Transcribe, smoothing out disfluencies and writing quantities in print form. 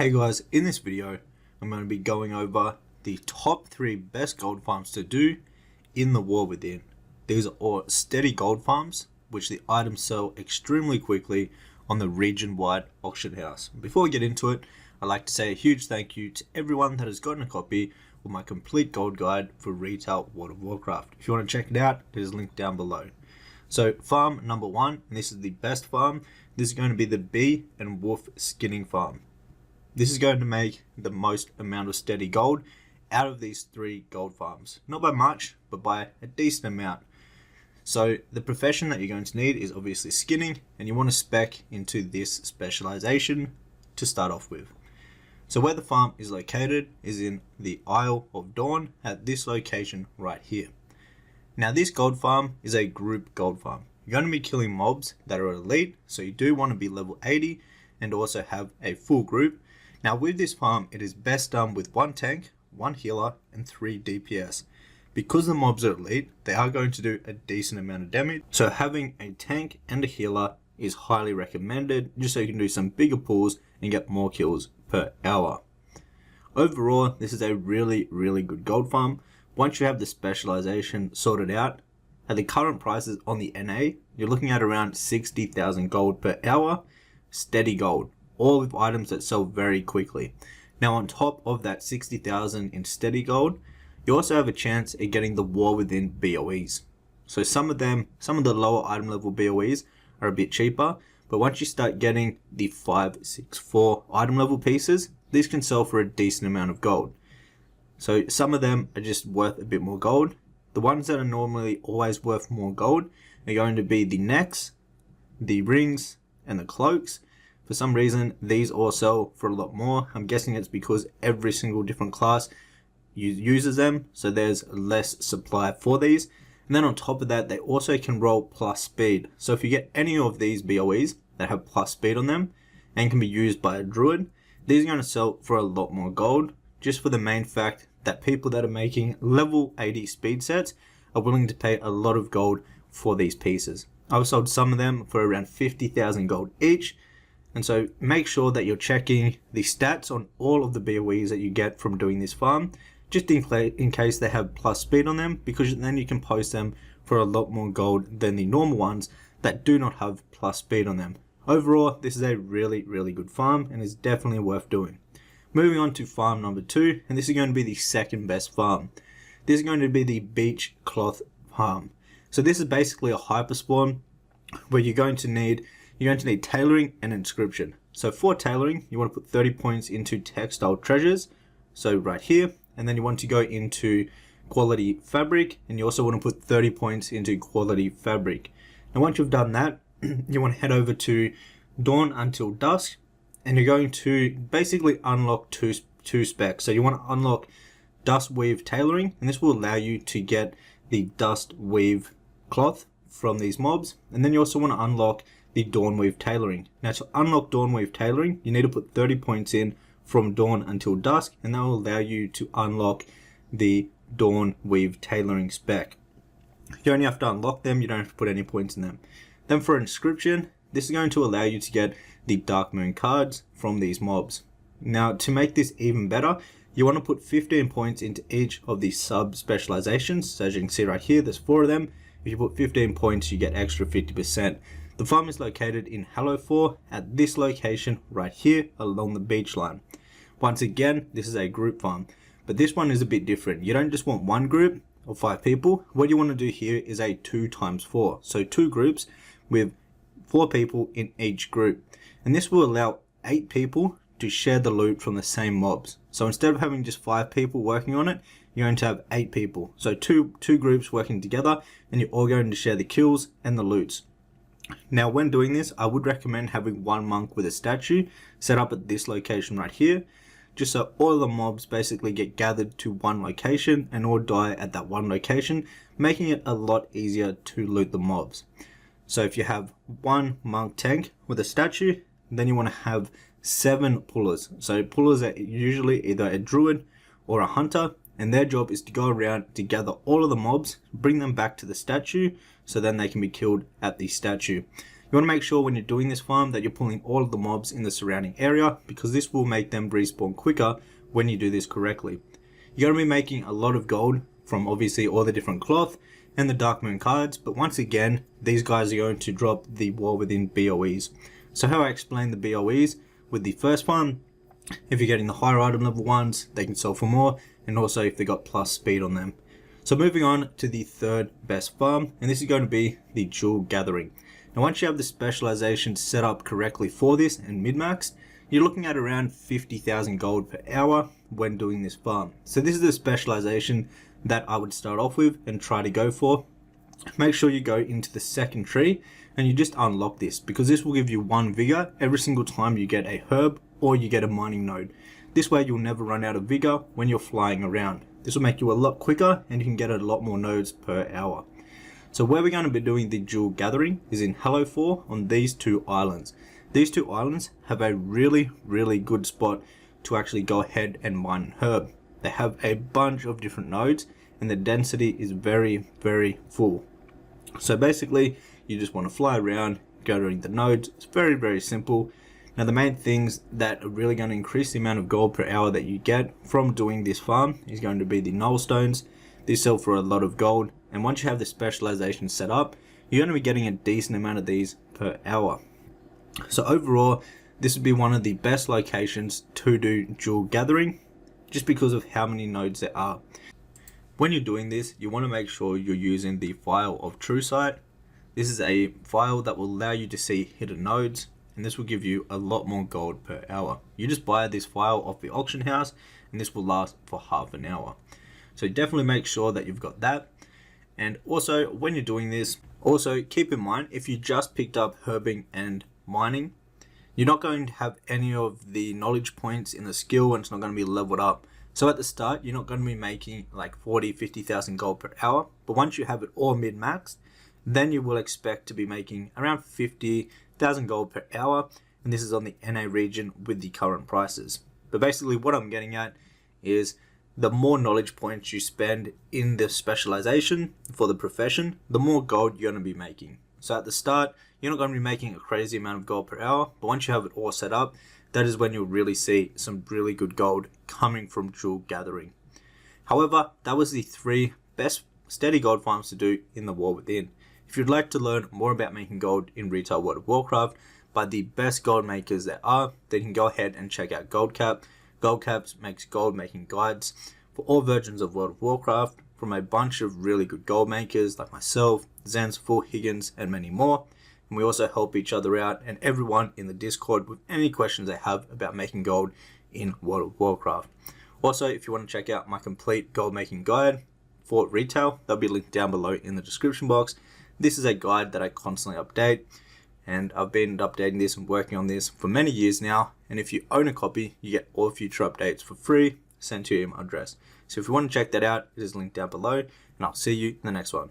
Hey guys, in this video I'm going to be going over the top 3 best gold farms to do in the War Within. These are all steady gold farms which the items sell extremely quickly on the region-wide auction house. Before we get into it, I'd like to say a huge thank you to everyone that has gotten a copy of my complete gold guide for retail World of Warcraft. If you want to check it out, it is linked down below. So farm number 1, and this is the best farm, this is going to be the bee and wolf skinning farm. This is going to make the most amount of steady gold out of these 3 gold farms. Not by much, but by a decent amount. So the profession that you're going to need is obviously skinning, and you want to spec into this specialization to start off with. So where the farm is located is in the Isle of Dawn at this location right here. Now this gold farm is a group gold farm. You're going to be killing mobs that are elite, so you do want to be level 80 and also have a full group. Now with this farm, it is best done with 1 tank, 1 healer and 3 DPS. Because the mobs are elite, they are going to do a decent amount of damage, so having a tank and a healer is highly recommended, just so you can do some bigger pulls and get more kills per hour. Overall, this is a really good gold farm. Once you have the specialization sorted out, at the current prices on the NA, you're looking at around 60,000 gold per hour, steady gold, all with items that sell very quickly. Now on top of that 60,000 in steady gold, you also have a chance at getting the War Within BOEs. So some of the lower item level BOEs are a bit cheaper, but once you start getting the 5, 6, 4 item level pieces, these can sell for a decent amount of gold. So some of them are just worth a bit more gold. The ones that are normally always worth more gold are going to be the necks, the rings, and the cloaks. For some reason, these all sell for a lot more. I'm guessing it's because every single different class uses them, so there's less supply for these. And then on top of that, they also can roll plus speed. So if you get any of these BOEs that have plus speed on them and can be used by a druid, these are going to sell for a lot more gold, just for the main fact that people that are making level 80 speed sets are willing to pay a lot of gold for these pieces. I've sold some of them for around 50,000 gold each. And so make sure that you're checking the stats on all of the BOEs that you get from doing this farm, just in case they have plus speed on them, because then you can post them for a lot more gold than the normal ones that do not have plus speed on them. Overall, this is a really good farm and is definitely worth doing. Moving on to farm number 2, and this is going to be the second best farm. This is going to be the beach cloth farm. So this is basically a hyper spawn where you're going to need tailoring and inscription. So for tailoring, you want to put 30 points into textile treasures, so right here, and then you want to go into quality fabric, and you also want to put 30 points into quality fabric. Now once you've done that, you want to head over to dawn until dusk, and you're going to basically unlock two specs. So you want to unlock dust weave tailoring, and this will allow you to get the dust weave cloth from these mobs, and then you also want to unlock the dawn weave tailoring. Now to unlock dawn weave tailoring, you need to put 30 points in from dawn until dusk, and that will allow you to unlock the dawn weave tailoring spec. You only have to unlock them, you don't have to put any points in them. Then for inscription, this is going to allow you to get the dark moon cards from these mobs. Now to make this even better, you want to put 15 points into each of these sub specializations. So as you can see right here, there's 4 of them. If you put 15 points, you get extra 50%. The farm is located in Hello 4 at this location right here along the beach line. Once again, this is a group farm, but this one is a bit different. You don't just want one group of 5 people. What you want to do here is a 2x4. So 2 groups with 4 people in each group. And this will allow 8 people to share the loot from the same mobs. So instead of having just 5 people working on it, you're going to have 8 people. So two groups working together, and you're all going to share the kills and the loots. Now when doing this, I would recommend having 1 monk with a statue set up at this location right here, just so all the mobs basically get gathered to one location and all die at that one location, making it a lot easier to loot the mobs. So if you have 1 monk tank with a statue, then you want to have 7 pullers. So pullers are usually either a druid or a hunter, and their job is to go around to gather all of the mobs, bring them back to the statue, so then they can be killed at the statue. You want to make sure when you're doing this farm that you're pulling all of the mobs in the surrounding area, because this will make them respawn quicker when you do this correctly. You're going to be making a lot of gold from obviously all the different cloth and the Dark Moon cards, but once again, these guys are going to drop the War Within BOEs. So how I explain the BOEs with the first farm, if you're getting the higher item level ones, they can sell for more, and also if they got plus speed on them. So moving on to the third best farm, and this is going to be the Jewel Gathering. Now once you have the specialization set up correctly for this and mid-max, you're looking at around 50,000 gold per hour when doing this farm. So this is the specialization that I would start off with and try to go for. Make sure you go into the second tree and you just unlock this, because this will give you 1 vigor every single time you get a herb or you get a mining node. This way you'll never run out of vigor when you're flying around. This will make you a lot quicker and you can get a lot more nodes per hour. So where we're going to be doing the Jewel Gathering is in Hello 4 on these 2 islands. These 2 islands have a really good spot to actually go ahead and mine an herb. They have a bunch of different nodes and the density is very full. So basically you just want to fly around, gathering the nodes. It's very simple. Now the main things that are really going to increase the amount of gold per hour that you get from doing this farm is going to be the null stones. These sell for a lot of gold, and once you have the specialization set up, you're going to be getting a decent amount of these per hour. So overall, this would be one of the best locations to do Jewel Gathering, just because of how many nodes there are. When you're doing this, you want to make sure you're using the file of True Sight. This is a file that will allow you to see hidden nodes, and this will give you a lot more gold per hour. You just buy this file off the auction house and this will last for half an hour. So definitely make sure that you've got that. And also when you're doing this, also keep in mind, if you just picked up herbing and mining, you're not going to have any of the knowledge points in the skill and it's not going to be leveled up. So at the start, you're not going to be making like 40,000-50,000 gold per hour. But once you have it all mid-maxed, then you will expect to be making around 50,000 gold per hour. And this is on the NA region with the current prices. But basically what I'm getting at is the more knowledge points you spend in the specialization for the profession, the more gold you're going to be making. So at the start, you're not going to be making a crazy amount of gold per hour, but once you have it all set up, that is when you'll really see some really good gold coming from Jewel Gathering. However, that was the 3 best steady gold farms to do in the War Within. If you'd like to learn more about making gold in retail World of Warcraft by the best gold makers there are, then you can go ahead and check out GoldCap. GoldCap makes gold making guides for all versions of World of Warcraft from a bunch of really good gold makers like myself, Zens, Full Higgins, and many more. And we also help each other out and everyone in the Discord with any questions they have about making gold in World of Warcraft. Also, if you want to check out my complete gold making guide for retail, that'll be linked down below in the description box. This is a guide that I constantly update, and I've been updating this and working on this for many years now. And if you own a copy, you get all future updates for free sent to your email address. So if you want to check that out, it is linked down below, and I'll see you in the next one.